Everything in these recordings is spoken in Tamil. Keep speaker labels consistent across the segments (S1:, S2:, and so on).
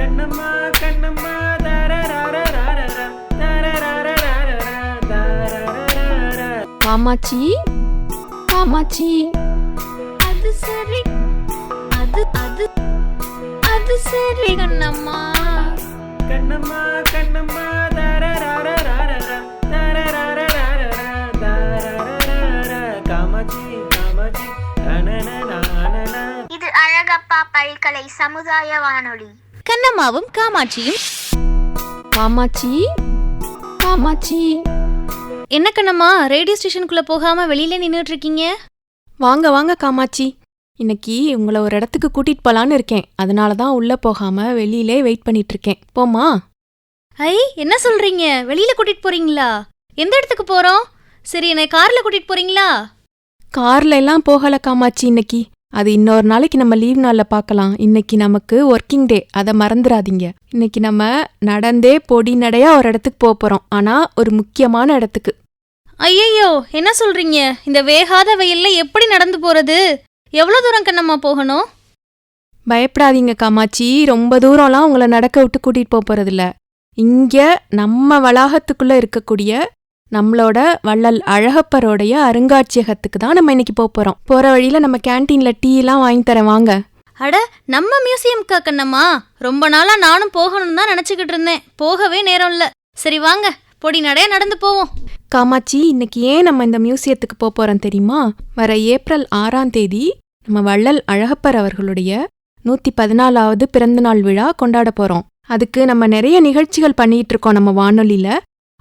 S1: கண்ணம்மா கண்ணம்மா தரரரரரரர, தரரரரரரர, தரரரரரர.
S2: காமாட்சி காமாட்சி,
S3: அது சரி, அது அது அது சரி கண்ணம்மா.
S1: கண்ணம்மா கண்ணம்மா தரரரரரர, தரரரரரர, தரரரரர. காமாட்சி காமாட்சி தனனனனன.
S4: இது அழகப்பா பல்கலை சமுதாய வானொலி.
S3: கண்ணம்மாவும் காமாட்சியும்.
S2: காமாட்சி காமாட்சி,
S3: என்ன கண்ணம்மா, ரேடியோ ஸ்டேஷனுக்குள்ள போகாம வெளியில நின்னுட்டு இருக்கீங்க?
S2: வாங்க வாங்க காமாட்சி. இன்னைக்கு உங்களை ஒரு இடத்துக்கு கூட்டிட்டு போலான்னு இருக்கேன். அதனால தான் உள்ள போகாம வெளியிலே வெயிட் பண்ணிட்டு இருக்கேன். போமா?
S3: ஐ, என்ன சொல்றீங்க? வெளியில கூட்டிட்டு போறீங்களா? எந்த இடத்துக்கு போறோம்? சரி, என்னை கார்ல கூட்டிட்டு போறீங்களா?
S2: கார்ல எல்லாம் போகல காமாட்சி இன்னைக்கு. அது இன்னொரு நாளைக்கு நம்ம லீவ் நாள்ல பார்க்கலாம். இன்னைக்கு நமக்கு ஒர்க்கிங் டே, அதை மறந்துடாதீங்க. இன்னைக்கு நம்ம நடந்தே பொடி நடையா ஒரு இடத்துக்கு போறோம். ஆனா ஒரு முக்கியமான இடத்துக்கு.
S3: ஐயையோ, என்ன சொல்றீங்க? இந்த வேகாத வெயில்ல எப்படி நடந்து போறது? எவ்வளவு தூரம் கண்ணம்மா போகணும்?
S2: பயப்படாதீங்க காமாட்சி, ரொம்ப தூரம்லாம் உங்களை நடக்க விட்டு கூட்டிட்டு போறதில்ல. இங்க நம்ம வளாகத்துக்குள்ள இருக்கக்கூடிய நம்மளோட வள்ளல் அழகப்பரோடைய அருங்காட்சியகத்துக்கு தான் நம்ம இன்னைக்கு போறோம். போற வழியில நம்ம கேன்டீன்ல டீ எல்லாம் வாங்கி தரேன், வாங்க.
S3: அட, நம்ம மியூசியம்க்கா கண்ணம்மா? ரொம்ப நாளா நானும் போகணும்னு தான் நினைச்சுக்கிட்டு இருந்தேன். போகவே நேரம் இல்ல. சரி வாங்க, பொடி நடைய நடந்து போவோம்.
S2: காமாட்சி, இன்னைக்கு ஏன் நம்ம இந்த மியூசியத்துக்கு போறோம் தெரியுமா? வர ஏப்ரல் 6ஆம் தேதி நம்ம வள்ளல் அழகப்பர் அவர்களுடைய 114வது பிறந்தநாள் விழா கொண்டாட போறோம். அதுக்கு நம்ம நிறைய நிகழ்ச்சிகள் பண்ணிட்டு இருக்கோம் நம்ம வானொலியில.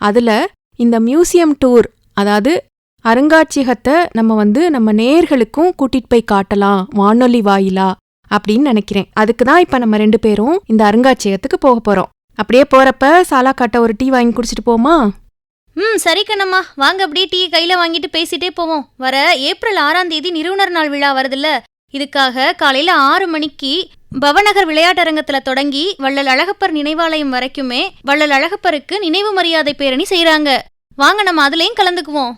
S2: அதுல இந்த மியூசியம் டூர், அதாவது அருங்காட்சியகத்தை நம்ம நேயர்களுக்கும் கூட்டிட்டு போய் காட்டலாம் வானொலி வாயிலா அப்படின்னு நினைக்கிறேன். அதுக்கு தான் இப்ப நம்ம 2 பேரும் இந்த அருங்காட்சியகத்துக்கு போக போறோம். அப்படியே போறப்ப சாலா காட்ட ஒரு டீ வாங்கி குடிச்சிட்டு போமா?
S3: சரி கண்ணம்மா, வாங்க அப்படியே டீ கையில வாங்கிட்டு பேசிட்டே போவோம். வர ஏப்ரல் 6ஆம் தேதி நிறுவனர் நாள் விழா வருதுல்ல, இதுக்காக காலையில 6 மணிக்கு பவநகர் விளையாட்டரங்கத்துல தொடங்கி வள்ளல் அழகப்பர் நினைவாலயம் வரைக்குமே வள்ளல் அழகப்பருக்கு நினைவு மரியாதை பேரணி செய்யறாங்க. வாங்க நம்ம அதுலயும் கலந்துக்குவோம்.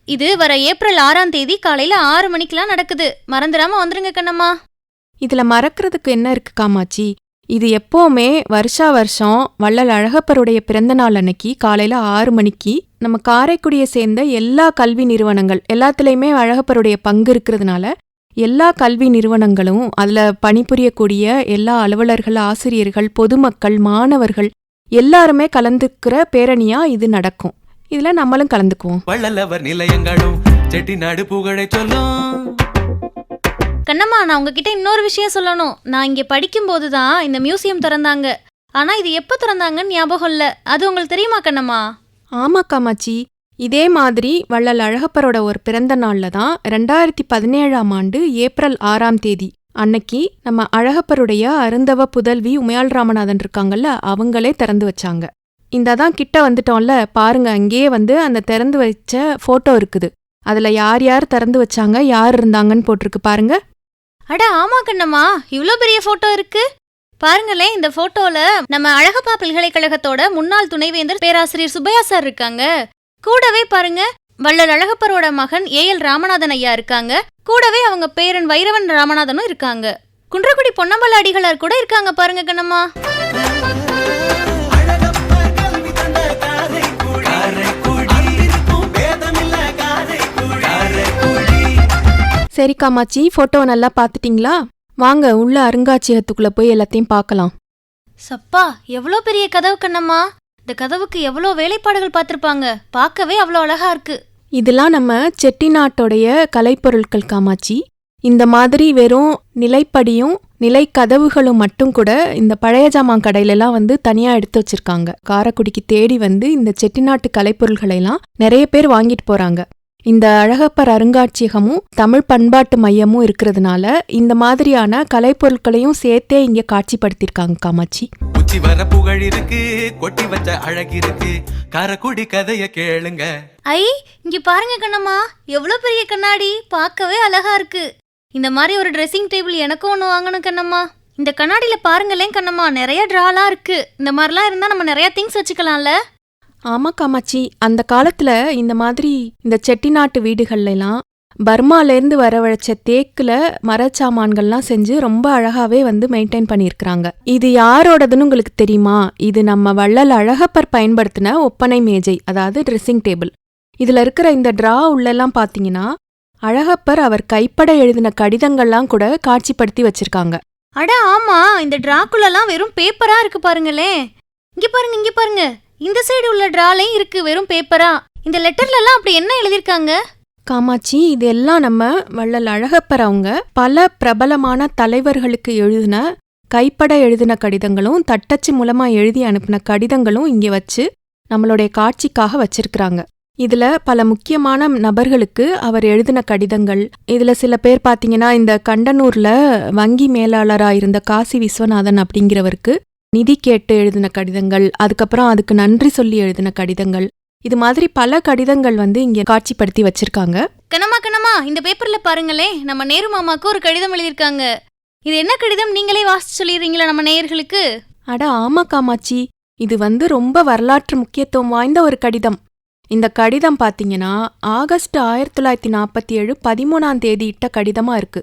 S3: இது வர ஏப்ரல் 6ஆம் தேதி காலையில 6 மணிக்கெல்லாம் நடக்குது. மறந்துடாம வந்துருங்க கண்ணம்மா.
S2: இதுல மறக்கிறதுக்கு என்ன இருக்கு காமாட்சி? இது எப்பவுமே வருஷா வருஷம் வள்ளல் அழகப்பருடைய பிறந்த நாள் அன்னைக்கு காலையில 6 மணிக்கு நம்ம காரைக்குடியை சேர்ந்த எல்லா கல்வி நிறுவனங்கள் எல்லாத்துலேயுமே அழகப்பருடைய பங்கு இருக்கிறதுனால எல்லா கல்வி நிறுவனங்களும் அதுல பணிபுரியக்கூடிய எல்லா அலுவலர்கள், ஆசிரியர்கள், பொதுமக்கள், மாணவர்கள் எல்லாருமே கலந்துக்கிற பேரணியா இது நடக்கும். இதுல நம்மளும் கலந்துக்குவோம்.
S1: வள்ளலவர் நிலையங்களும் செட்டிநாடு புகழை சொல்லும்.
S3: கண்ணம்மா, நான் உங்ககிட்ட இன்னொரு விஷயம் சொல்லணும். நான் இங்க படிக்கும்போது தான் இந்த மியூசியம் திறந்தாங்க. ஆனா இது எப்ப திறந்தாங்கன்னு ஞாபகம் இல்ல. அது உங்களுக்கு தெரியுமா கண்ணம்மா?
S2: ஆமா காமாட்சி, இதே மாதிரி வள்ளல் அழகப்பரோட ஒரு பிறந்த நாள்ல தான் 2017ஆம் ஆண்டு ஏப்ரல் 6ஆம் தேதி அன்னைக்கு நம்ம அழகப்பருடைய அருந்தவ புதல்வி உமையாள் ராமநாதன் இருக்காங்கல்ல, அவங்களே திறந்து வச்சாங்க. இந்ததான் கிட்ட வந்துட்டோம்ல, பாருங்க அங்கேயே அந்த திறந்து வச்ச போட்டோ இருக்குது. அதுல யார் யார் திறந்து வச்சாங்க, யார் இருந்தாங்கன்னு போட்டிருக்கு பாருங்க.
S3: அட ஆமா கண்ணம்மா, இவ்ளோ பெரிய போட்டோ இருக்கு பாருங்களேன். இந்த போட்டோல நம்ம அழகப்பா பல்கலைக்கழகத்தோட முன்னாள் துணைவேந்தர் பேராசிரியர் சுப்பையா சார் இருக்காங்க. கூடவே பாருங்க, வள்ளல் அழகப்பரோட மகன் ஏஎல் ராமநாதன் ஐயா இருக்காங்க. கூடவே அவங்க பேரன் வைரவன் ராமநாதனும் இருக்காங்க. குன்றக்குடி பொன்னம்பல அடிகளார் கூட இருக்காங்க பாருங்க கண்ணம்மா.
S2: சரி காமாட்சி, போட்டோவை நல்லா பாத்துட்டீங்களா? வாங்க உள்ள அருங்காட்சியகத்துக்குள்ள போய் எல்லாத்தையும் பார்க்கலாம்.
S3: சப்பா, எவ்வளோ பெரிய கதவு கண்ணம்மா. இந்த கதவுக்கு எவ்வளோ வேலைப்பாடுகள் பார்த்திருப்பாங்க. பார்க்கவே அவ்வளோ அழகா இருக்கு.
S2: இதெல்லாம் நம்ம செட்டிநாட்டோடைய கலைப்பொருட்கள் காமாட்சி. இந்த மாதிரி வெறும் நிலைப்படியும் நிலை கதவுகளும் மட்டும் கூட இந்த பழைய ஜாமான் கடையிலலாம் தனியா எடுத்து வச்சிருக்காங்க. காரைக்குடிக்கு தேடி இந்த செட்டிநாட்டு கலைப்பொருள்களை எல்லாம் நிறைய பேர் வாங்கிட்டு போறாங்க. இந்த அழகப்பர் அருங்காட்சியகமும் தமிழ் பண்பாட்டு மையமும் இருக்கிறதுனால இந்த மாதிரியான கலைப்பொருட்களையும் சேர்த்தே இங்க காட்சிப்படுத்திருக்காங்க காமாட்சி.
S1: உச்சி வர புகழ் இருக்கு, கொட்டி வச்ச அழகு இருக்கு, காரைக்குடி கதைய கேளுங்க.
S3: ஐ, இங்க பாருங்க கண்ணம்மா, எவ்வளோ பெரிய கண்ணாடி. பார்க்கவே அழகா இருக்கு. இந்த மாதிரி ஒரு ட்ரெஸ்ஸிங் டேபிள் எனக்கும் ஒன்று வாங்கணும் கண்ணம்மா. இந்த கண்ணாடியில பாருங்களேன் கண்ணம்மா, நிறைய ட்ராலாம் இருக்கு. இந்த மாதிரிலாம் இருந்தா நம்ம நிறைய திங்ஸ் வச்சுக்கலாம்ல.
S2: ஆமா காமாட்சி, அந்த காலத்துல இந்த மாதிரி இந்த செட்டிநாட்டு வீடுகள்ல எல்லாம் பர்மாலேருந்து வரவழைச்ச தேக்குல மரச்சாமான்கள்லாம் செஞ்சு ரொம்ப அழகாவே வந்து மெயின்டைன் பண்ணியிருக்கிறாங்க. இது யாரோடதுன்னு உங்களுக்கு தெரியுமா? இது நம்ம வள்ளல் அழகப்பர் பயன்படுத்தின ஒப்பனை மேஜை, அதாவது ட்ரெஸ்ஸிங் டேபிள். இதுல இருக்கிற இந்த டிரா உள்ளெல்லாம் பாத்தீங்கன்னா அழகப்பர் அவர் கைப்பட எழுதின கடிதங்கள்லாம் கூட காட்சிப்படுத்தி வச்சிருக்காங்க.
S3: அட ஆமா, இந்த டிராக்குள்ளலாம் வெறும் பேப்பரா இருக்கு பாருங்களேன். இங்க பாருங்க, இந்த சைடு உள்ள டிராலையும் இருக்கு வெறும் பேப்பரா. இந்த லெட்டர்லலாம் அப்படி என்ன எழுதியிருக்காங்க?
S2: காமாட்சி, இதெல்லாம் நம்ம வள்ளல் அழகப்பர் அவங்க பல பிரபலமான தலைவர்களுக்கு எழுதின கைப்பட எழுதின கடிதங்களும் தட்டச்சு மூலமா எழுதி அனுப்பின கடிதங்களும் இங்கே வச்சு நம்மளுடைய காட்சிக்காக வச்சிருக்கிறாங்க. இதுல பல முக்கியமான நபர்களுக்கு அவர் எழுதின கடிதங்கள். இதுல சில பேர் பாத்தீங்கன்னா இந்த கண்டனூர்ல வங்கி மேலாளரா இருந்த காசி விஸ்வநாதன் அப்படிங்கிறவருக்கு நிதி கேட்டு எழுதின கடிதங்கள், அதுக்கப்புறம் அதுக்கு நன்றி சொல்லி எழுதின கடிதங்கள், இது மாதிரி பல கடிதங்கள் வந்து இங்க காட்சிப்படுத்தி வச்சிருக்காங்க.
S3: கண்ணம்மா, இந்த பேப்பர்ல பாருங்களேன், நம்ம நேரு மாமாக்கு ஒரு கடிதம் எழுதியிருக்காங்க. இது என்ன கடிதம், நீங்களே வாசிச்சு சொல்லிடுறீங்களா நம்ம நேயர்களுக்கு?
S2: அட ஆமா காமாட்சி, இது வந்து ரொம்ப வரலாற்று முக்கியத்துவம் வாய்ந்த ஒரு கடிதம். இந்த கடிதம் பாத்தீங்கன்னா ஆகஸ்ட் 1947 13ஆம் தேதி இட்ட கடிதமா இருக்கு.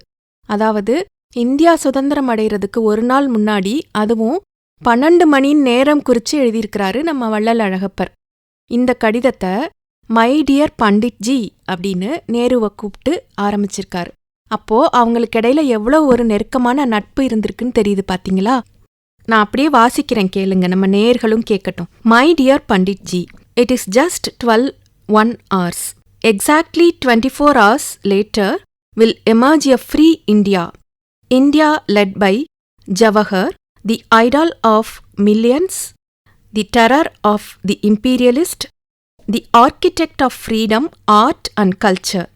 S2: அதாவது இந்தியா சுதந்திரம் அடைகிறதுக்கு ஒரு நாள் முன்னாடி, அதுவும் 12 மணி நேரம் குறிச்சு எழுதியிருக்கிறாரு நம்ம வள்ளல் அழகப்பர். இந்த கடிதத்தை மை டியர் பண்டிட்ஜி அப்படின்னு நேருவை கூப்பிட்டு ஆரம்பிச்சிருக்காரு. அப்போ அவங்களுக்கு இடையில எவ்வளவு ஒரு நெருக்கமான நட்பு இருந்திருக்குன்னு தெரியுது பாத்தீங்களா? நான் அப்படியே வாசிக்கிறேன், கேளுங்க, நம்ம நேயர்களும் கேட்கட்டும். My dear Panditji, it is just 12:01 hours. Exactly 24 hours later will emerge a free India. India led by Jawahar, the idol of millions, the terror of the imperialist, the architect of freedom, art and culture.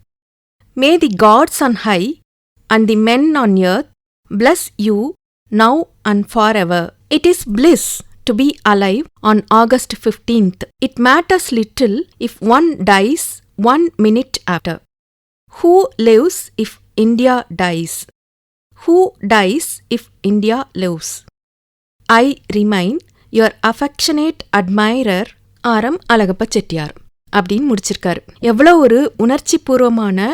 S2: May the gods on high and the men on earth bless you now and forever. It is bliss to be alive on August 15th. It matters little if one dies 1 minute after. Who lives if India dies? Who dies if India lives? I remain your affectionate admirer, ஆரம் அழகப்ப செட்டியார் அப்படின்னு முடிச்சிருக்காரு. எவ்வளோ ஒரு உணர்ச்சி பூர்வமான,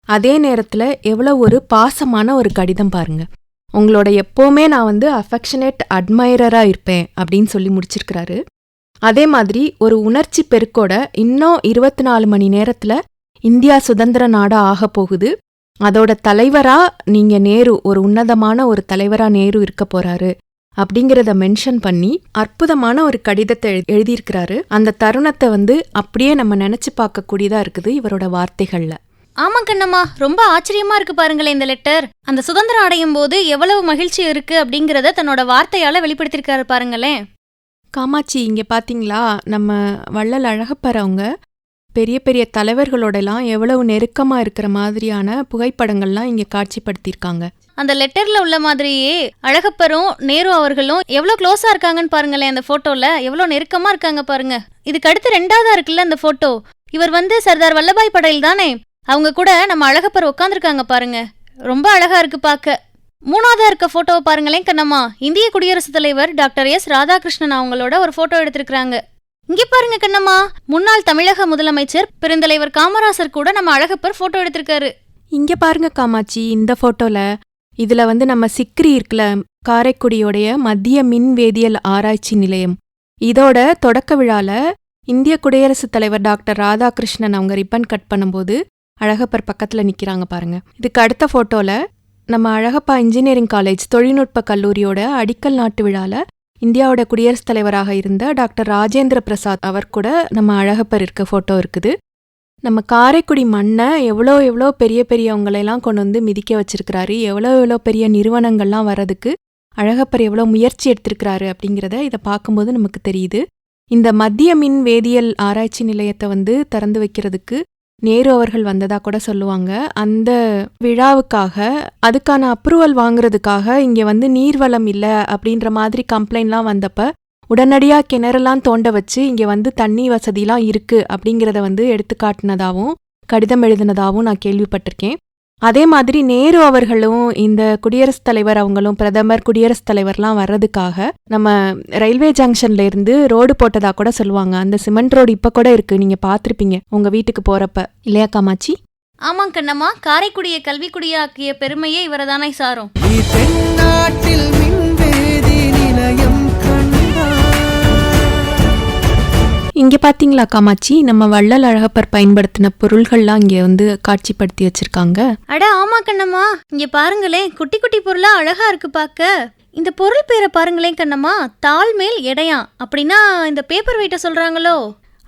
S2: அதே நேரத்துல எவ்வளோ ஒரு பாசமான ஒரு கடிதம் பாருங்க. உங்களோட எப்போவுமே நான் வந்து அஃபெக்ஷனேட் அட்மைரரா இருப்பேன் அப்படின்னு சொல்லி முடிச்சிருக்கிறாரு. அதே மாதிரி ஒரு உணர்ச்சி பெருக்கோட இன்னும் 24 மணி நேரத்துல இந்தியா சுதந்திர நாடா ஆக போகுது. அதோட தலைவரா நீங்க நேரு, ஒரு உன்னதமான ஒரு தலைவரா நேரு இருக்க போறாரு அப்படிங்கிறத மென்ஷன் பண்ணி அற்புதமான ஒரு கடிதத்தை எழுதியிருக்கிறாரு. அந்த தருணத்தை வந்து அப்படியே நம்ம நினைச்சு பார்க்கக்கூடியதா இருக்குது இவரோட வார்த்தைகள்ல.
S3: ஆமா கண்ணம்மா, ரொம்ப ஆச்சரியமா இருக்கு பாருங்களேன் இந்த லெட்டர். அந்த சுதந்திரம் அடையும் போது எவ்வளவு மகிழ்ச்சி இருக்கு அப்படிங்கறத தன்னோட வார்த்தையால வெளிப்படுத்திருக்காரு பாருங்களேன்.
S2: காமாட்சி, இங்க பாத்தீங்களா நம்ம வள்ளல் அழகப்பர் அவங்க பெரிய பெரிய தலைவர்களோடலாம் எவ்வளவு நெருக்கமா இருக்கிற மாதிரியான புகைப்படங்கள்லாம் இங்க காட்சிப்படுத்தியிருக்காங்க.
S3: அந்த லெட்டர்ல உள்ள மாதிரியே அழகப்பரும் நேரு அவர்களும் எவ்வளவு க்ளோஸா இருக்காங்கன்னு பாருங்களேன். அந்த போட்டோல எவ்வளவு நெருக்கமா இருக்காங்க பாருங்க. இதுக்கு அடுத்து 2வதா இருக்குல்ல அந்த போட்டோ, இவர் வந்து சர்தார் வல்லபாய் படேல் தானே, அவங்க கூட நம்ம அழகப்பர் உட்காந்துருக்காங்க பாருங்க. ரொம்ப அழகா இருக்கு பார்க்க. 3வதா இருக்க போட்டோவை பாருங்களேன் கண்ணம்மா, இந்திய குடியரசுத் தலைவர் டாக்டர் எஸ் ராதாகிருஷ்ணன் அவங்களோட ஒரு போட்டோ எடுத்திருக்காங்க. இங்க பாருங்க கண்ணம்மா, முன்னாள் தமிழக முதலமைச்சர் பெருந்தலைவர் காமராசர் கூட நம்ம அழகப்பர் போட்டோ எடுத்திருக்காரு.
S2: இங்க பாருங்க காமாட்சி, இந்த போட்டோல இதுல வந்து நம்ம சிக்ரி இருக்குல்ல, காரைக்குடியோடைய மத்திய மின் வேதியியல் ஆராய்ச்சி நிலையம், இதோட தொடக்க விழால இந்திய குடியரசுத் தலைவர் டாக்டர் ராதாகிருஷ்ணன் அவங்க ரிப்பன் கட் பண்ணும்போது அழகப்பர் பக்கத்துல நிக்கிறாங்க பாருங்க. இதுக்கு அடுத்த போட்டோல நம்ம அழகப்பா இன்ஜினியரிங் காலேஜ் தொழில்நுட்ப கல்லூரியோட அடிக்கல் நாட்டு விழால இந்தியாவோட குடியரசுத் தலைவராக இருந்த டாக்டர் ராஜேந்திர பிரசாத் அவர் கூட நம்ம அழகப்பர் இருக்க போட்டோ இருக்குது. நம்ம காரைக்குடி மண்ணை எவ்வளோ பெரிய பெரியவங்களெல்லாம் கொண்டு வந்து மிதிக்க வச்சிருக்கிறாரு, எவ்வளோ பெரிய நிறுவனங்கள்லாம் வர்றதுக்கு அழகப்பர் எவ்வளோ முயற்சி எடுத்திருக்கிறாரு அப்படிங்கிறத இதை பார்க்கும்போது நமக்கு தெரியுது. இந்த மத்திய மின் வேதியியல் ஆராய்ச்சி நிலையத்தை வந்து திறந்து வைக்கிறதுக்கு நேரு அவர்கள் வந்ததா கூட சொல்லுவாங்க. அந்த விழாவுக்காக அதுக்கான அப்ரூவல் வாங்குறதுக்காக இங்கே வந்து நீர்வளம் இல்லை அப்படின்ற மாதிரி கம்ப்ளைண்ட்லாம் வந்தப்ப உடனடியா கிணறெல்லாம் தோண்ட வச்சு இங்க வந்து தண்ணி வசதிலாம் இருக்கு அப்படிங்கிறத வந்து எடுத்துக்காட்டினதாவும் கடிதம் எழுதினதாவும் நான் கேள்விப்பட்டிருக்கேன். அதே மாதிரி நேரு அவர்களும் இந்த குடியரசுத் தலைவர் அவங்களும் பிரதமர் குடியரசுத் தலைவர்லாம் வர்றதுக்காக நம்ம ரயில்வே ஜங்ஷன்ல இருந்து ரோடு போட்டதா கூட சொல்லுவாங்க. அந்த சிமெண்ட் ரோடு இப்ப கூட இருக்கு, நீங்க பாத்திருப்பீங்க உங்க வீட்டுக்கு போறப்ப, இல்லையா காமாட்சி?
S3: ஆமாம் கண்ணம்மா, காரைக்குடியை கல்விக்குடியாக்கிய பெருமையே இவரதானே சாரும்.
S5: நீ தென்னாட்டில் மின்வேதி நிலையம்
S2: இங்க பாத்தீங்களா காமாட்சி, நம்ம வள்ளல் அழகப்பர் பயன்படுத்தின பொருள்கள்லாம் இங்க வந்து காட்சிப்படுத்தி வச்சிருக்காங்க.
S3: அட ஆமா கண்ணம்மா, இங்க பாருங்களேன், குட்டி குட்டி பொருளா அழகா இருக்கு பார்க்க. இந்த பொருள் பேரை பாருங்களேன் கண்ணம்மா, தாள் மேல் எடையா, அப்படின்னா இந்த பேப்பர் வெயிட்ட சொல்றாங்களோ?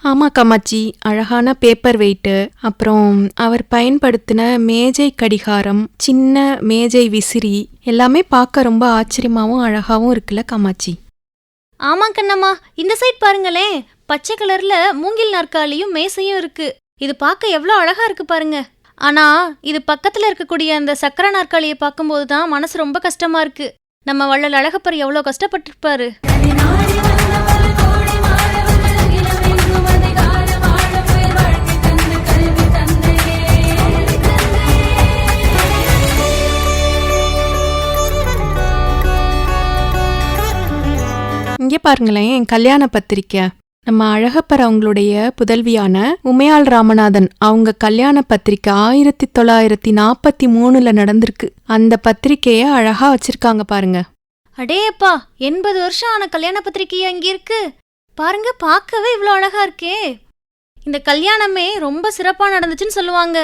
S2: ஆமா காமாட்சி, அழகான பேப்பர் வெயிட்டு, அப்புறம் அவர் பயன்படுத்தின மேஜை கடிகாரம், சின்ன மேஜை விசிறி எல்லாமே பார்க்க ரொம்ப ஆச்சரியமாவும் அழகாவும் இருக்குல்ல காமாட்சி.
S3: ஆமா கண்ணம்மா, இந்த சைட் பாருங்களேன், பச்சை கலர்ல மூங்கில் நாற்காலியும் மேசையும் இருக்கு. இது பார்க்க எவ்வளோ அழகா இருக்கு பாருங்க. ஆனா இது பக்கத்துல இருக்கக்கூடிய அந்த சக்கர நாற்காலியை பார்க்கும்போது தான் மனசு ரொம்ப கஷ்டமா இருக்கு. நம்ம வள்ளல் அழகப்பர் எவ்வளோ கஷ்டப்பட்டிருப்பாரு.
S2: இங்கே பாருங்களேன், கல்யாண பத்திரிக்கை. நம்ம அழகப்பர் அவங்களுடைய புதல்வியான உமையாள் ராமநாதன் அவங்க கல்யாண பத்திரிக்கை 1943 நடந்திருக்கு. அந்த பத்திரிக்கைய அழகா வச்சிருக்காங்க பாருங்க.
S3: அடேப்பா, 80 வருஷம் ஆன கல்யாண பத்திரிக்கையா இங்க இருக்கு பாருங்க. பார்க்கவே இவ்வளோ அழகா இருக்கே. இந்த கல்யாணமே ரொம்ப சிறப்பா நடந்துச்சுன்னு சொல்லுவாங்க.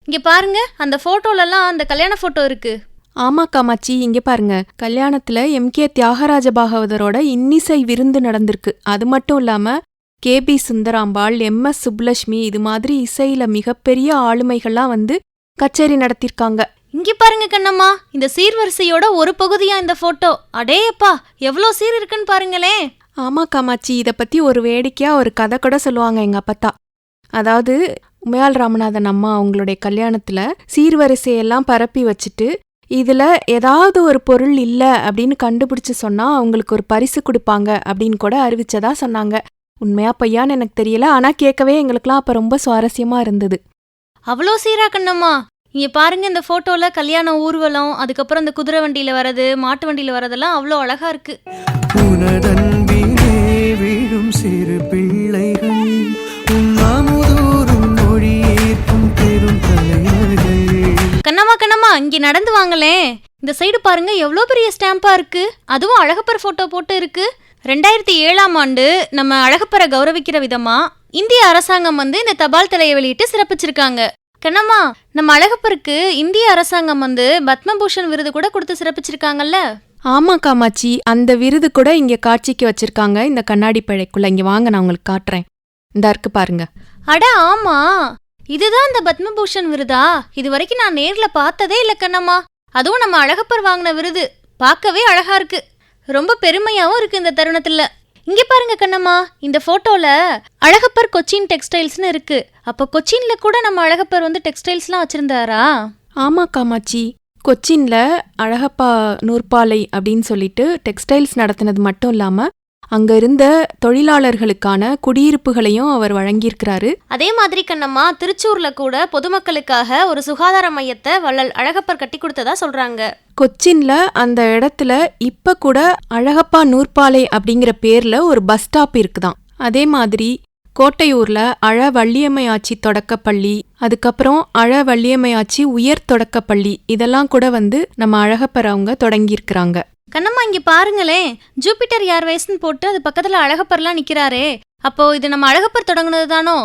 S3: இங்க பாருங்க, அந்த போட்டோலலாம் அந்த கல்யாண போட்டோ இருக்கு.
S2: ஆமா காமாட்சி, இங்க பாருங்க, கல்யாணத்துல MK தியாகராஜ பாகவதரோட இன்னிசை விருந்து நடந்திருக்கு. அது மட்டும் இல்லாம KB சுந்தராம்பாள், MS சுப்புலட்சுமி இது மாதிரி இசையில மிகப்பெரிய ஆளுமைகள்லாம் வந்து கச்சேரி நடத்திருக்காங்க.
S3: இங்க பாருங்க கண்ணம்மா, இந்த சீர்வரிசையோட ஒரு பகுதியா இந்த போட்டோ. அடேப்பா, எவ்வளோ சீர் இருக்குன்னு பாருங்களேன்.
S2: ஆமா காமாட்சி, இத பத்தி ஒரு வேடிக்கையா ஒரு கதை கூட சொல்லுவாங்க எங்க அப்பத்தா. அதாவது உமையாள் ராமநாதன் அம்மா அவங்களுடைய கல்யாணத்துல சீர்வரிசையெல்லாம் பரப்பி வச்சுட்டு இதுல ஏதாவது ஒரு பொருள் இல்ல அப்படின்னு கண்டுபிடிச்சு சொன்னா அவங்களுக்கு ஒரு பரிசு கொடுப்பாங்க அப்படின்னு கூட அறிவிச்சதா சொன்னாங்க. உண்மையா பொய்யான்னு எனக்கு தெரியல, ஆனா கேட்கவே எங்களுக்குலாம் அப்ப ரொம்ப சுவாரஸ்யமா இருந்தது.
S3: அவ்வளோ சீரா கண்ணம்மா. இங்க பாருங்க, இந்த போட்டோல கல்யாண ஊர்வலம், அதுக்கப்புறம் இந்த குதிரை வண்டியில வரது, மாட்டு வண்டியில வரதெல்லாம் அவ்வளோ அழகா இருக்கு.
S5: உனதன்பிலே வீழும் சிறு பிள்ளைகள், உன்னாமுதூரும் மொழியேற்கும் பெரும் தலைவர்கள்.
S3: கண்ணம்மா, இங்க நடந்து வாங்களேன். இந்த சைடு பாருங்க, எவ்வளோ பெரிய ஸ்டாம்பா இருக்கு. அதுவும் அழகப்பர் போட்டோ போட்டு இருக்கு. 2007ஆம் ஆண்டு நம்ம அழகப்பரை கௌரவிக்கிற விதமா இந்திய அரசாங்கம் வந்து இந்த தபால் தலையை வெளியிட்டு சிறப்பிச்சிருக்காங்க. கண்ணம்மா, நம்ம அழகப்பருக்கு இந்திய அரசாங்கம் வந்து பத்மபூஷன் விருது கூட கொடுத்து சிறப்பிச்சிருக்காங்கல்ல.
S2: ஆமா காமாட்சி, அந்த விருது கூட இங்க காட்சிக்கு வச்சிருக்காங்க இந்த கண்ணாடி பழைக்குள்ள. இங்க வாங்க, நான் உங்களுக்கு காட்டுறேன். இந்த இருக்கு பாருங்க.
S3: அட ஆமா, இதுதான் இந்த பத்மபூஷன் விருதா? இது வரைக்கும் நான் நேர்ல பார்த்ததே இல்ல கண்ணம்மா. அதுவும் நம்ம அழகப்பர் வாங்கின விருது. பார்க்கவே அழகா இருக்கு, ரொம்ப பெருமையாவும் இருக்கு இந்த தருணத்துல. இங்க பாருங்க கண்ணம்மா, இந்த போட்டோல அழகப்பர் கொச்சின் டெக்ஸ்டைல்ஸ்னு இருக்கு. அப்ப கொச்சின்ல கூட நம்ம அழகப்பர் வந்து டெக்ஸ்டைல்ஸ்லாம் வச்சிருந்தாரா?
S2: ஆமா காமாட்சி, கொச்சின்ல அழகப்பா நூற்பாலை அப்படின்னு சொல்லிட்டு டெக்ஸ்டைல்ஸ் நடத்தினது மட்டும் இல்லாம அங்க இருந்த தொழிலாளர்களுக்கான குடியிருப்புகளையும் அவர் வழங்கியிருக்கிறாரு.
S3: அதே மாதிரி கண்ணம்மா, திருச்சூர்ல கூட பொதுமக்களுக்காக ஒரு சுகாதார மையத்தை வள்ளல் அழகப்பர் கட்டி கொடுத்ததா சொல்றாங்க.
S2: கொச்சின்ல அந்த இடத்துல இப்ப கூட அழகப்பா நூற்பாலை அப்படிங்கிற பேர்ல ஒரு பஸ் ஸ்டாப் இருக்குதான். அதே மாதிரி கோட்டையூர்ல வள்ளியம்மை ஆச்சி தொடக்கப்பள்ளி, அதுக்கப்புறம் வள்ளியம்மை ஆச்சி உயர் தொடக்கப்பள்ளி, இதெல்லாம் கூட வந்து நம்ம அழகப்பர் அவங்க தொடங்கியிருக்கிறாங்க.
S3: கண்ணம்மா, இங்க பாருங்களேன், ஜூபிட்டர் ஏர்வேஸ்ன்னு போட்டு அது பக்கத்துல அழகப்பர்லாம் நிக்கிறாரே. அப்போ இது நம்ம அழகப்பர் தொடங்குனது தானோ?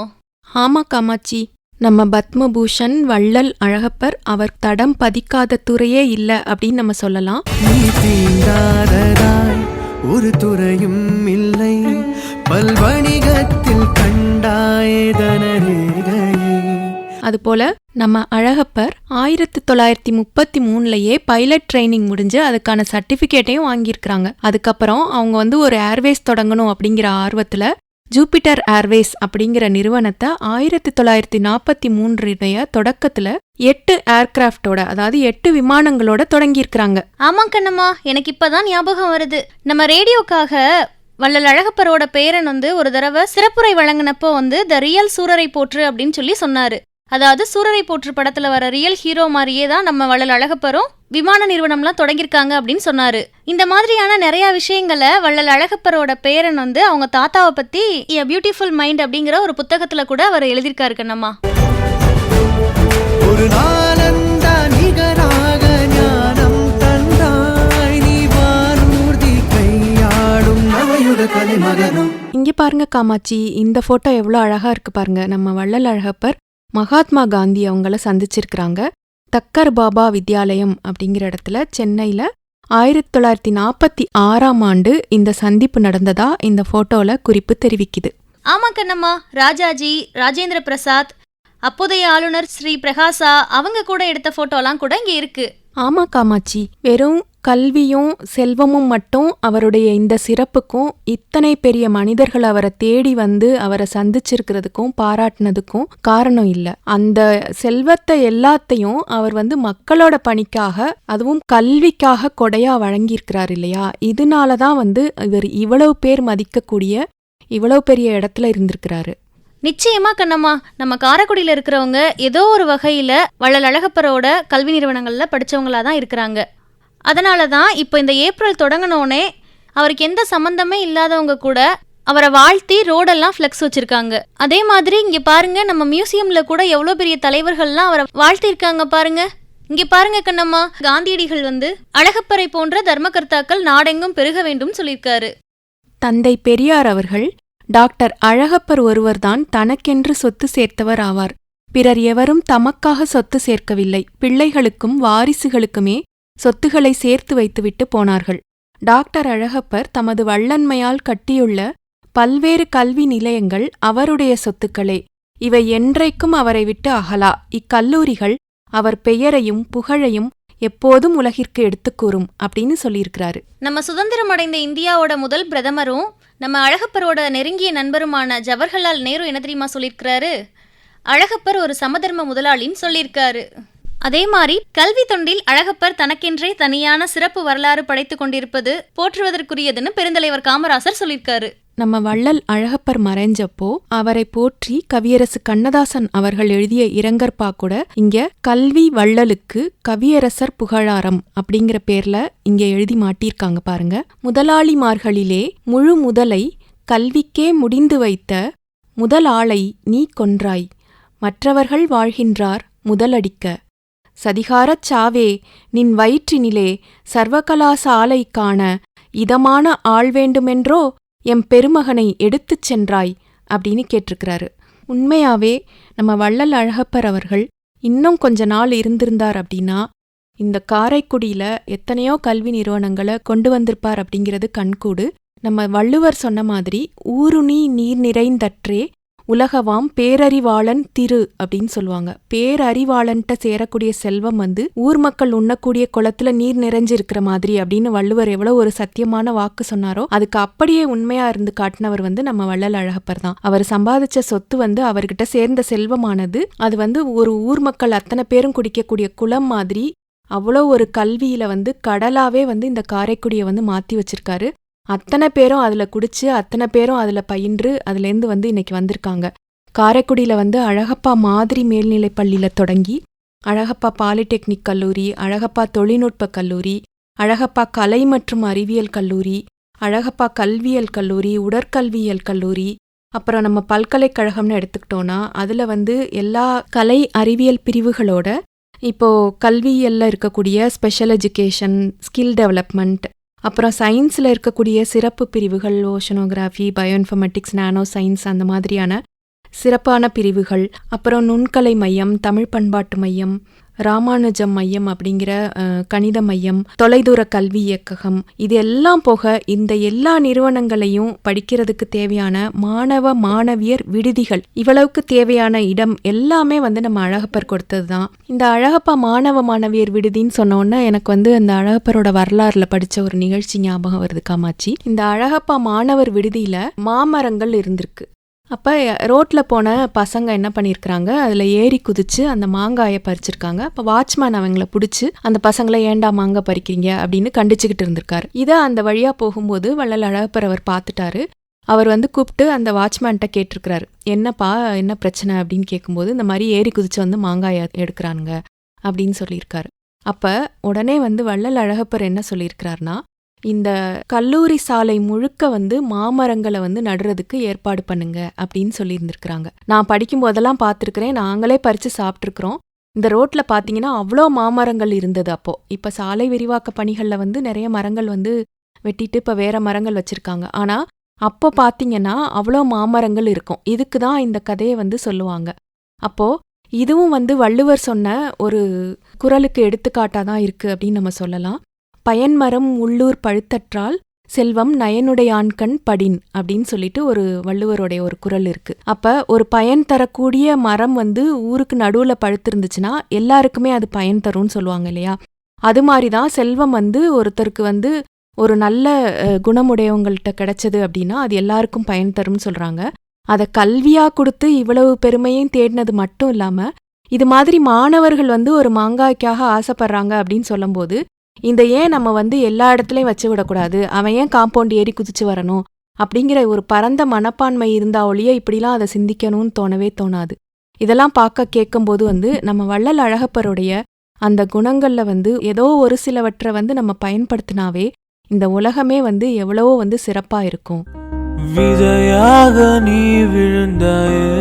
S2: ஆமா காமாட்சி, நம்ம பத்மபூஷன் வள்ளல் அழகப்பர் அவர் தடம் பதிக்காத துறையே இல்ல அப்படின்னு நம்ம சொல்லலாம்.
S5: நீ தீண்டாததாய் ஒரு துறையும் இல்லை, பல்வணிகத்தில் கண்டாயதனரேகையே.
S2: அதுபோல நம்ம அழகப்பர் 1933லயே பைலட் ட்ரைனிங் முடிஞ்சு அதுக்கான சர்டிஃபிகேட்டையும் வாங்கியிருக்கிறாங்க. அதுக்கப்புறம் அவங்க வந்து ஒரு ஏர்வேஸ் தொடங்கணும் அப்படிங்கிற ஆர்வத்துல ஜூபிட்டர் ஏர்வேஸ் அப்படிங்கிற நிறுவனத்தை 1943 தொடக்கத்துல 8 ஏர்கிராஃப்டோட, அதாவது 8 விமானங்களோட தொடங்கியிருக்கிறாங்க.
S3: ஆமா கண்ணம்மா, எனக்கு இப்பதான் ஞாபகம் வருது. நம்ம ரேடியோக்காக வள்ளல் அழகப்பரோட பேரன் வந்து ஒரு தடவை சிறப்புரை வழங்கினப்போ வந்து த ரியல் சூரரை போற்று அப்படின்னு சொல்லி சொன்னாரு. அதாவது சூரரை போற்று படத்துல வர ரியல் ஹீரோ மாதிரியே தான் நம்ம வள்ளல் அழகப்பரும் விமான நிறுவனம்லாம் தொடங்கியிருக்காங்க அப்படின்னு சொன்னாரு. இந்த மாதிரியான நிறைய விஷயங்களை வள்ளல் அழகப்பரோட பேரன் வந்து அவங்க தாத்தாவை பத்தி எ பியூட்டிஃபுல் மைண்ட் அப்படிங்கிற ஒரு புத்தகத்துல கூட அவர் எழுதியிருக்காரு கண்ணம்மா.
S5: ஒரு நாளந்த நிகராக ஞானம் தந்தாய் நீ வானூர்தி கையாடும் நவயுக கலைமகனும்.
S2: இங்க பாருங்க காமாட்சி, இந்த போட்டோ எவ்வளோ அழகா இருக்கு பாருங்க. நம்ம வள்ளல் அழகப்பர் மகாத்மா காந்தி அவங்கள சந்திச்சிருக்கிறாங்க. தக்கர் பாபா வித்யாலயம் அப்படிங்கிற இடத்துல சென்னையில 1946 இந்த சந்திப்பு நடந்ததா இந்த போட்டோல குறிப்பு தெரிவிக்குது.
S3: ஆமா கண்ணம்மா, ராஜாஜி, ராஜேந்திர பிரசாத், அப்போதைய ஆளுநர் ஸ்ரீ பிரகாசா அவங்க கூட எடுத்த போட்டோலாம் கூட இங்க இருக்கு.
S2: ஆமா காமாட்சி, வெறும் கல்வியும் செல்வமும் மட்டும் அவருடைய இந்த சிறப்புக்கும், இத்தனை பெரிய மனிதர்கள் அவரை தேடி வந்து அவரை சந்திச்சிருக்கிறதுக்கும் பாராட்டினதுக்கும் காரணம் இல்ல. அந்த செல்வத்தை எல்லாத்தையும் அவர் வந்து மக்களோட பணிக்காக, அதுவும் கல்விக்காக கொடையா வழங்கியிருக்கிறார் இல்லையா? இதனாலதான் வந்து இவர் இவ்வளவு பேர் மதிக்கக்கூடிய இவ்வளவு பெரிய இடத்துல இருந்திருக்கிறாரு.
S3: நிச்சயமா கண்ணம்மா, நம்ம காரைக்குடியில இருக்கிறவங்க ஏதோ ஒரு வகையில வள்ளல் அழகப்பரோட கல்வி நிறுவனங்கள்ல படிச்சவங்களா தான் இருக்கிறாங்க. அதனால தான் இப்போ இந்த ஏப்ரல் தொடங்கினோடனே அவருக்கு எந்த சம்பந்தமே இல்லாதவங்க கூட அவரை வாழ்த்தி ரோடெல்லாம் ஃப்ளெக்ஸ் வச்சிருக்காங்க. அதே மாதிரி இங்க பாருங்க, நம்ம மியூசியம்ல கூட எவ்வளோ பெரிய தலைவர்கள்லாம் அவரை வாழ்த்திருக்காங்க பாருங்க. இங்க பாருங்க கண்ணம்மா, காந்தியடிகள் வந்து அழகப்பரை போன்ற தர்மகர்த்தாக்கள் நாடெங்கும் பெருக வேண்டும் சொல்லியிருக்காரு.
S2: தந்தை பெரியார் அவர்கள், டாக்டர் அழகப்பர் ஒருவர்தான் தனக்கென்று சொத்து சேர்த்தவர் ஆவார். பிறர் எவரும் தமக்காக சொத்து சேர்க்கவில்லை. பிள்ளைகளுக்கும் வாரிசுகளுக்குமே சொத்துக்களை சேர்த்து வைத்துவிட்டு போனார்கள். டாக்டர் அழகப்பர் தமது வள்ளன்மையால் கட்டியுள்ள பல்வேறு கல்வி நிலையங்கள் அவருடைய சொத்துக்களே. இவை என்றைக்கும் அவரை விட்டு அகலா. இக்கல்லூரிகள் அவர் பெயரையும் புகழையும் எப்போதும் உலகிற்கு எடுத்துக் கூறும் அப்படின்னு சொல்லியிருக்கிறாரு.
S3: நம்ம சுதந்திரம் அடைந்த இந்தியாவோட முதல் பிரதமரும் நம்ம அழகப்பரோட நெருங்கிய நண்பருமான ஜவஹர்லால் நேரு என்ன தெரியுமா சொல்லியிருக்கிறாரு? அழகப்பர் ஒரு சமதர்ம முதலாளின்னு சொல்லியிருக்காரு. அதே மாதிரி கல்வி தொண்டில் அழகப்பர் தனக்கென்றே தனியான சிறப்பு வரலாறு படைத்து கொண்டிருப்பது போற்றுவதற்குரியதுன்னு பெருந்தலைவர் காமராசர் சொல்லியிருக்காரு.
S2: நம்ம வள்ளல் அழகப்பர் மறைஞ்சப்போ அவரை போற்றி கவியரசு கண்ணதாசன் அவர்கள் எழுதிய இரங்கற்பா கூட இங்க கல்வி வள்ளலுக்கு கவியரசர் புகழாரம் அப்படிங்கிற பேர்ல இங்க எழுதி மாட்டியிருக்காங்க பாருங்க. முதலாளிமார்களிலே முழு முதலை கல்விக்கே முடிந்து வைத்த முதலாளை நீ கொன்றாய், மற்றவர்கள் வாழ்கின்றார் முதலடிக்க. சதிகாரச் சாவே நின் வயிற்றினிலே சர்வகலாசாலை காண இதமான ஆள் வேண்டுமென்றோ எம் பெருமகனை எடுத்துச் சென்றாய் அப்படின்னு கேட்டிருக்கிறாரு. உண்மையாவே நம்ம வள்ளல் அழகப்பர் அவர்கள் இன்னும் கொஞ்ச நாள் இருந்திருந்தார் அப்படின்னா இந்த காரைக்குடியில எத்தனையோ கல்வி நிறுவனங்களை கொண்டு வந்திருப்பார் அப்படிங்கிறது கண்கூடு. நம்ம வள்ளுவர் சொன்ன மாதிரி ஊருணி நீர் நிறைந்தற்றே உலகவாம் பேரறிவாளன் திரு அப்படின்னு சொல்லுவாங்க. பேரறிவாளன்ட்ட சேரக்கூடிய செல்வம் வந்து ஊர் மக்கள் உண்ணக்கூடிய குளத்துல நீர் நிறைஞ்சிருக்கிற மாதிரி அப்படின்னு வள்ளுவர் எவ்வளவு ஒரு சத்தியமான வாக்கு சொன்னாரோ அதுக்கு அப்படியே உண்மையா இருந்து காட்டினவர் வந்து நம்ம வள்ளல் அழகப்பர் தான். அவர் சம்பாதிச்ச சொத்து வந்து அவர்கிட்ட சேர்ந்த செல்வமானது அது வந்து ஒரு ஊர் மக்கள் அத்தனை பேரும் குடிக்கக்கூடிய குளம் மாதிரி அவ்வளோ ஒரு கல்வியில வந்து கடலாவே வந்து இந்த காரைக்குடியை வந்து மாத்தி வச்சிருக்காரு. அத்தனை பேரும் அதுல குடிச்சு அத்தனை பேரும் அதுல பயின்று அதுலேருந்து வந்து இன்னைக்கு வந்திருக்காங்க. காரைக்குடியில வந்து அழகப்பா மாதிரி மேல்நிலை பள்ளியில தொடங்கி அழகப்பா பாலிடெக்னிக் கல்லூரி, அழகப்பா தொழில்நுட்ப கல்லூரி, அழகப்பா கலை மற்றும் அறிவியல் கல்லூரி, அழகப்பா கல்வியல் கல்லூரி, உடற்கல்வியல் கல்லூரி, அப்புறம் நம்ம பல்கலைக்கழகம்னு எடுத்துக்கிட்டோன்னா அதுல வந்து எல்லா கலை அறிவியல் பிரிவுகளோட இப்போ கல்வியல்ல இருக்கக்கூடிய ஸ்பெஷல் எஜுகேஷன், ஸ்கில் டெவலப்மெண்ட், அப்புறம் சயின்ஸில் இருக்கக்கூடிய சிறப்பு பிரிவுகள் ஓஷனோகிராஃபி, பயோஇன்ஃபர்மேட்டிக்ஸ், நானோ சயின்ஸ் அந்த மாதிரியான சிறப்பான பிரிவுகள், அப்புறம் நுண்கலை மையம், தமிழ் பண்பாட்டு மையம், ராமானுஜம் மையம் அப்படிங்கிற கணித மையம், தொலைதூர கல்வி இயக்ககம், இது எல்லாம் போக இந்த எல்லா நிறுவனங்களையும் படிக்கிறதுக்கு தேவையான மாணவ மாணவியர் விடுதிகள், இவ்வளவுக்கு தேவையான இடம் எல்லாமே வந்து நம்ம அழகப்பர் கொடுத்தது தான். இந்த அழகப்பா மாணவ மாணவியர் விடுதின்னு சொன்னோன்னே எனக்கு வந்து அந்த அழகப்பரோட வரலாறுல படிச்ச ஒரு நிகழ்ச்சி ஞாபகம் வருது காமாட்சி. இந்த அழகப்பா மாணவர் விடுதியில மாமரங்கள் இருந்திருக்கு. அப்போ ரோட்டில் போன பசங்க என்ன பண்ணியிருக்கிறாங்க, அதில் ஏறி குதிச்சு அந்த மாங்காயை பறிச்சிருக்காங்க. அப்போ வாட்ச்மேன் அவங்கள பிடிச்சி அந்த பசங்களை ஏண்டா மாங்காய் பறிக்கிறீங்க அப்படின்னு கண்டிச்சுக்கிட்டு இருந்திருக்காரு. இதை அந்த வழியாக போகும்போது வள்ளல் அழகப்பர் அவர் பார்த்துட்டாரு. அவர் வந்து கூப்பிட்டு அந்த வாட்ச்மேன்கிட்ட கேட்டிருக்கிறாரு, என்னப்பா என்ன பிரச்சனை அப்படின்னு கேட்கும்போது இந்த மாதிரி ஏறி குதிச்சு வந்து மாங்காயை எடுக்கிறானுங்க அப்படின்னு சொல்லியிருக்காரு. அப்போ உடனே வந்து வள்ளல் அழகப்பர் என்ன சொல்லியிருக்கிறாருனா, இந்த கல்லூரி சாலை முழுக்க வந்து மாமரங்களை வந்து நடுறதுக்கு ஏற்பாடு பண்ணுங்க அப்படின்னு சொல்லியிருந்திருக்கிறாங்க. நான் படிக்கும் போதெல்லாம் பார்த்துருக்கிறேன், நாங்களே பறித்து சாப்பிட்ருக்குறோம். இந்த ரோட்ல பாத்தீங்கன்னா அவ்வளோ மாமரங்கள் இருந்தது அப்போ. இப்ப சாலை விரிவாக்க பணிகள்ல வந்து நிறைய மரங்கள் வந்து வெட்டிட்டு இப்ப வேற மரங்கள் வச்சிருக்காங்க. ஆனா அப்போ பாத்தீங்கன்னா அவ்வளோ மாமரங்கள் இருக்கும். இதுக்கு தான் இந்த கதையை வந்து சொல்லுவாங்க. அப்போ இதுவும் வந்து வள்ளுவர் சொன்ன ஒரு குறளுக்கு எடுத்துக்காட்டா தான் இருக்கு அப்படின்னு நம்ம சொல்லலாம். பயன்மரம் உள்ளூர் பழுத்தற்றால் செல்வம் நயனுடையான்கண் படின் அப்படின்னு சொல்லிட்டு ஒரு வள்ளுவருடைய ஒரு குறள் இருக்கு. அப்ப ஒரு பயன் தரக்கூடிய மரம் வந்து ஊருக்கு நடுவுல பழுத்திருந்துச்சுன்னா எல்லாருக்குமே அது பயன் தரும்னு சொல்லுவாங்க இல்லையா? அது மாதிரிதான் செல்வம் வந்து ஒருத்தருக்கு வந்து ஒரு நல்ல குணமுடையவங்கள்ட்ட கிடைச்சது அப்படின்னா அது எல்லாருக்கும் பயன் தரும்னு சொல்றாங்க. அதை கல்வியா கொடுத்து இவ்வளவு பெருமையும் தேடினது மட்டும் இல்லாம இது மாதிரி மாணவர்கள் வந்து ஒரு மாங்காய்க்காக ஆசைப்படுறாங்க அப்படின்னு சொல்லும்போது இந்த ஏன் நம்ம வந்து எல்லா இடத்துலையும் வச்சு விடக்கூடாது, அவன் ஏன் காம்பவுண்ட் ஏறி குதிச்சு வரணும் அப்படிங்கிற ஒரு பரந்த மனப்பான்மை இருந்தா ஒழிய இப்படிலாம் அதை சிந்திக்கணும்னு தோணவே தோணாது. இதெல்லாம் பார்க்க கேட்கும்போது வந்து நம்ம வள்ளல் அழகப்பருடைய அந்த குணங்கள்ல வந்து ஏதோ ஒரு சிலவற்றை வந்து நம்ம பயன்படுத்தினாவே இந்த உலகமே வந்து எவ்வளவோ வந்து சிறப்பா இருக்கும்.
S6: விதையாக நீ விழுந்தாயே,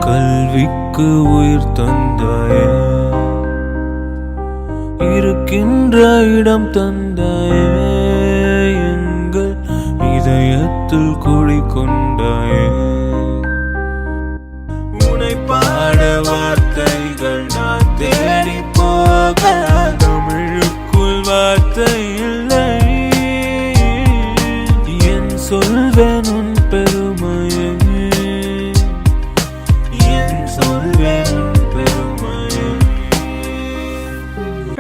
S6: கல்விக்கு உயிர் தந்தாயே, இருக்கின்ற இடம் தந்தாயே, எங்கள் இதயத்தில் குடிகொண்டாயே. உனை பாட வார்த்தைகள் நான் தேடி போக தமிழுக்குள் வார்த்தை இல்லை, என் சொல்வேன் உன் பெருமையே, என் சொல்வேன் உன் பெருமையே.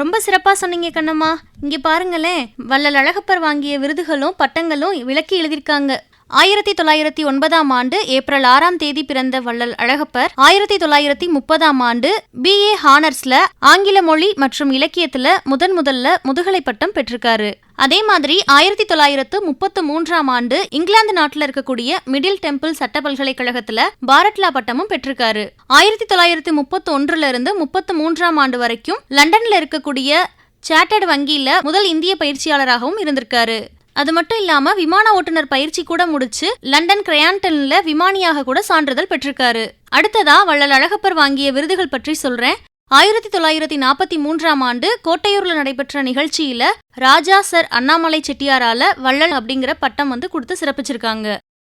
S3: ரொம்ப சிறப்பா சொன்னீங்க கண்ணம்மா. இங்க பாருங்களேன், வள்ளல் அழகப்பர் வாங்கிய விருதுகளும் பட்டங்களும் விளக்கி எழுதியிருக்காங்க. 1909 ஆண்டு ஏப்ரல் 6ஆம் தேதி பிறந்த வள்ளல் அழகப்பர் 1930 ஆண்டு BA ஹானர்ஸ்ல ஆங்கில மொழி மற்றும் இலக்கியத்துல முதல்ல முதுகலை பட்டம் பெற்றிருக்காரு. அதே மாதிரி 1933 ஆண்டு இங்கிலாந்து நாட்டுல இருக்கக்கூடிய மிடில் டெம்பிள் சட்ட பல்கலைக்கழகத்துல பாரட்லா பட்டமும் பெற்றிருக்காரு. 1931 இருந்து 33 ஆண்டு வரைக்கும் லண்டன்ல இருக்கக்கூடிய சார்ட்டர்ட் வங்கியில முதல் இந்திய பயிற்சியாளராகவும் இருந்திருக்காரு. அது மட்டும் இல்லாம விமான ஓட்டுநர் பயிற்சி கூட முடிச்சு லண்டன் கிரையாண்டன்ல விமானியாக கூட சான்றிதழ் பெற்றிருக்காரு. அடுத்ததா வள்ளல் அழகப்பர் வாங்கிய விருதுகள் பற்றி சொல்றேன். 1943 ஆண்டு கோட்டையூர்ல நடைபெற்ற நிகழ்ச்சியில ராஜா சர் அண்ணாமலை செட்டியாரால வள்ளல் அப்படிங்கிற பட்டம் வந்து கொடுத்து சிறப்பிச்சிருக்காங்க.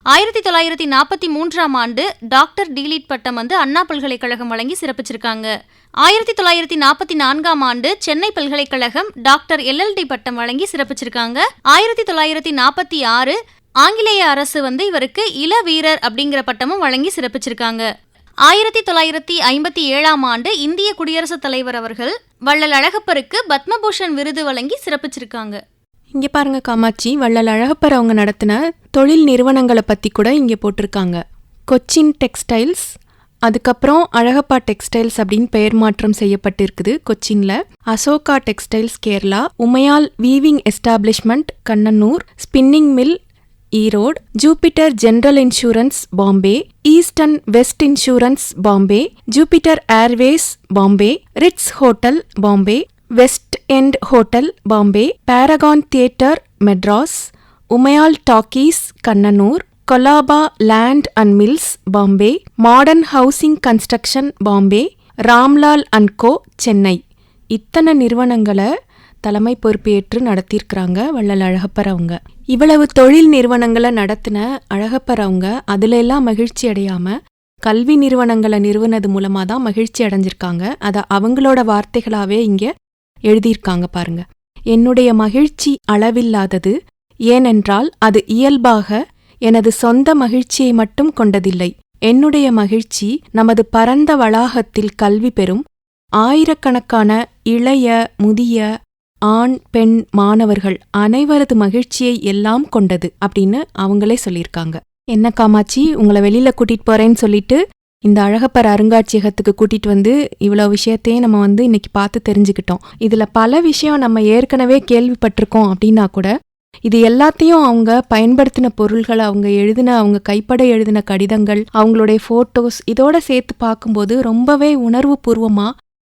S3: 1943 ஆண்டு டாக்டர் டிலீட் பட்டம் வந்து அண்ணா பல்கலைக்கழகம் வழங்கி சிறப்பிச்சிருக்காங்க. 1944 ஆண்டு சென்னை பல்கலைக்கழகம் டாக்டர் LLD பட்டம் வழங்கி சிறப்பிச்சிருக்காங்க. 1946 ஆங்கிலேய அரசு வந்து இவருக்கு இள வீரர் அப்படிங்கிற பட்டமும் வழங்கி சிறப்பிச்சிருக்காங்க. 1957 ஆண்டு இந்திய குடியரசுத் தலைவர் அவர்கள் வள்ளல் அழகப்பருக்கு பத்மபூஷன் விருது வழங்கி சிறப்பிச்சிருக்காங்க.
S2: இங்க பாருங்க காமாட்சி, வள்ளல் அழகப்பர் அவங்க நடத்தின தொழில் நிறுவனங்களை பத்தி கூட இங்க போட்டிருக்காங்க. கொச்சின் டெக்ஸ்டைல்ஸ், அதுக்கப்புறம் அழகப்பா டெக்ஸ்டைல்ஸ் அப்படின்னு பெயர் மாற்றம் செய்யப்பட்டிருக்குது கொச்சின்ல. Ashoka textiles Kerala, Umayal weaving establishment Cannanore, spinning mill Erode, Jupiter general insurance Bombay, Eastern West insurance Bombay, Jupiter Airways Bombay, Ritz hotel Bombay, West End hotel Bombay, Paragon theatre Madras, Umayal talkies Cannanore, Colaba land and mills Bombay, modern housing construction Bombay, Ramlal and co Chennai. இத்தனை நிறுவனங்களை தலைமை பொறுப்பேற்று நடத்தியிருக்கிறாங்க வள்ளல் அழகப்பர் அவங்க. இவ்வளவு தொழில் நிறுவனங்களை நடத்தின அழகப்பர் அவங்க அதுல எல்லாம் மகிழ்ச்சி அடையாம கல்வி நிறுவனங்களை நிறுவனது மூலமா தான் மகிழ்ச்சி அடைஞ்சிருக்காங்க. அதை அவங்களோட வார்த்தைகளாவே இங்க எழுதியிருக்காங்க பாருங்க. என்னுடைய மகிழ்ச்சி அளவில்லாதது, ஏனென்றால் அது இயல்பாக எனது சொந்த மகிழ்ச்சியை மட்டும் கொண்டதில்லை. என்னுடைய மகிழ்ச்சி நமது பரந்த வளாகத்தில் கல்வி பெறும் ஆயிரக்கணக்கான இளைய முதிய ஆண் பெண் மாணவர்கள் அனைவரது மகிழ்ச்சியை எல்லாம் கொண்டது அப்படின்னு அவங்களே சொல்லியிருக்காங்க. என்ன காமாட்சி, உங்களை வெளியில கூட்டிட்டு போறேன்னு சொல்லிட்டு இந்த அழகப்பர் அருங்காட்சியகத்துக்கு கூட்டிட்டு வந்து இவ்வளோ விஷயத்தையும் நம்ம வந்து இன்னைக்கு பார்த்து தெரிஞ்சுக்கிட்டோம். இதுல பல விஷயம் நம்ம ஏற்கனவே கேள்விப்பட்டிருக்கோம் அப்படின்னா கூட இது எல்லாத்தையும் அவங்க பயன்படுத்தின பொருள்கள், அவங்க கைப்பட எழுதின கடிதங்கள், அவங்களுடைய போட்டோஸ் இதோட சேர்த்து பார்க்கும்போது ரொம்பவே உணர்வு பூர்வமா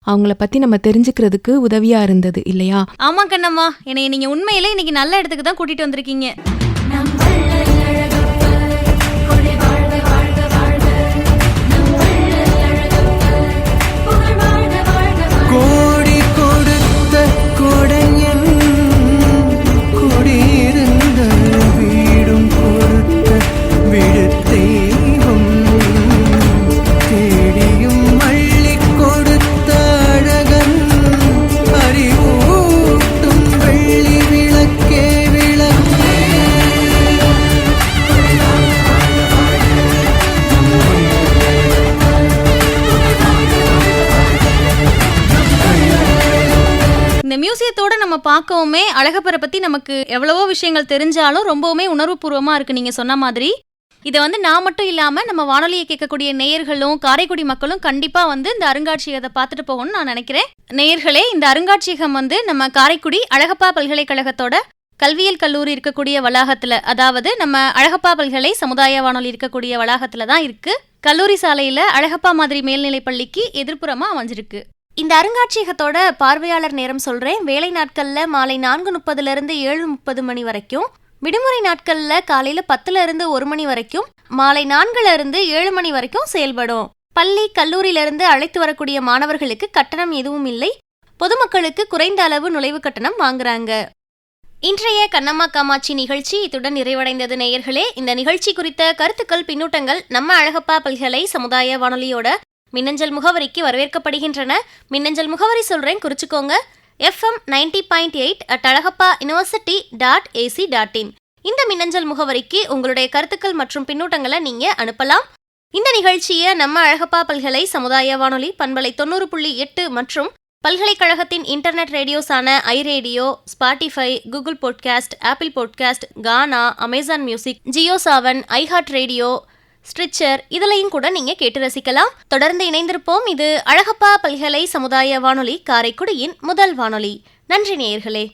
S2: அவங்கள பத்தி நம்ம தெரிஞ்சுக்கிறதுக்கு உதவியா இருந்தது இல்லையா?
S3: ஆமா கண்ணம்மா, என்னை நீங்க உண்மையிலே இன்னைக்கு நல்ல இடத்துக்கு தான் கூட்டிட்டு வந்திருக்கீங்க.
S5: கோடி கொடுத்த கொடையன் குடியிருந்த வீடும் கொடுத்த விடு தெய்வம் தேடியும் மள்ளி கொடுத்த அழகன் அறிவூட்டும் வெள்ளி விளக்கே விளக்கே
S3: இந்த மியூசியத்தோட நம்ம பார்க்கவுமே அழகப்பரை பத்தி நமக்கு எவ்வளவோ விஷயங்கள் தெரிஞ்சாலும் ரொம்பவுமே உணர்வுபூர்வமா இருக்கு நீங்க சொன்ன மாதிரி. இதை வந்து நான் மட்டும் இல்லாம நம்ம வானொலியை கேட்கக்கூடிய நேயர்களும் காரைக்குடி மக்களும் கண்டிப்பா வந்து இந்த அருங்காட்சியகத்தை பார்த்துட்டு போகணும்னு நான் நினைக்கிறேன். நேயர்களே, இந்த அருங்காட்சியகம் வந்து நம்ம காரைக்குடி அழகப்பா பல்கலைக்கழகத்தோட கல்வியியல் கல்லூரி இருக்கக்கூடிய வளாகத்துல, அதாவது நம்ம அழகப்பா பல்கலை சமுதாய வானொலி இருக்கக்கூடிய வளாகத்துல தான் இருக்கு. கல்லூரி சாலையில அழகப்பா மாதிரி மேல்நிலைப் பள்ளிக்கு எதிர்ப்புறமா அமைஞ்சிருக்கு. இந்த அருங்காட்சியகத்தோட பார்வையாளர் நேரம் சொல்றேன். வேலை நாட்கள்ல மாலை 4:30 7:30 மணி வரைக்கும், விடுமுறை நாட்கள்ல காலையில 10 1 மணி வரைக்கும், மாலை 4 7 மணி வரைக்கும் செயல்படும். பள்ளி கல்லூரியிலிருந்து அழைத்து வரக்கூடிய மாணவர்களுக்கு கட்டணம் எதுவும் இல்லை. பொதுமக்களுக்கு குறைந்த அளவு நுழைவு கட்டணம் வாங்குறாங்க. இன்றைய கண்ணம்மா காமாட்சி நிகழ்ச்சி இத்துடன் நிறைவடைந்தது. நேயர்களே, இந்த நிகழ்ச்சி குறித்த கருத்துக்கள் பின்னூட்டங்கள் நம்ம அழகப்பா பல்கலை சமுதாய வானொலியோட மின்னஞ்சல் முகவரிக்கு வரவேற்கப்படுகின்றன. மின்னஞ்சல் முகவரி சொல்றேன், குறிச்சுக்கோங்க. FM 90.8@alagappauniversity.ac.in. இந்த மின்னஞ்சல் முகவரிக்கு உங்களுடைய கருத்துக்கள் மற்றும் பின்னூட்டங்களை நீங்க அனுப்பலாம். இந்த நிகழ்ச்சியை நம்ம அழகப்பா பல்கலை சமுதாய வானொலி பண்பலை 90.8 மற்றும் பல்கலைக்கழகத்தின் இன்டர்நெட் ரேடியோஸான iRadio, Spotify, Google podcast, Apple podcast, Gaana, Amazon music, Jio Saavn, iHeart radio, Stitcher இதுலையும் கூட நீங்க கேட்டு ரசிக்கலாம். தொடர்ந்து இணைந்திருப்போம். இது அழகப்பா பல்கலை சமுதாய வானொலி, காரைக்குடியின் முதல் வானொலி. நன்றி நேயர்களே.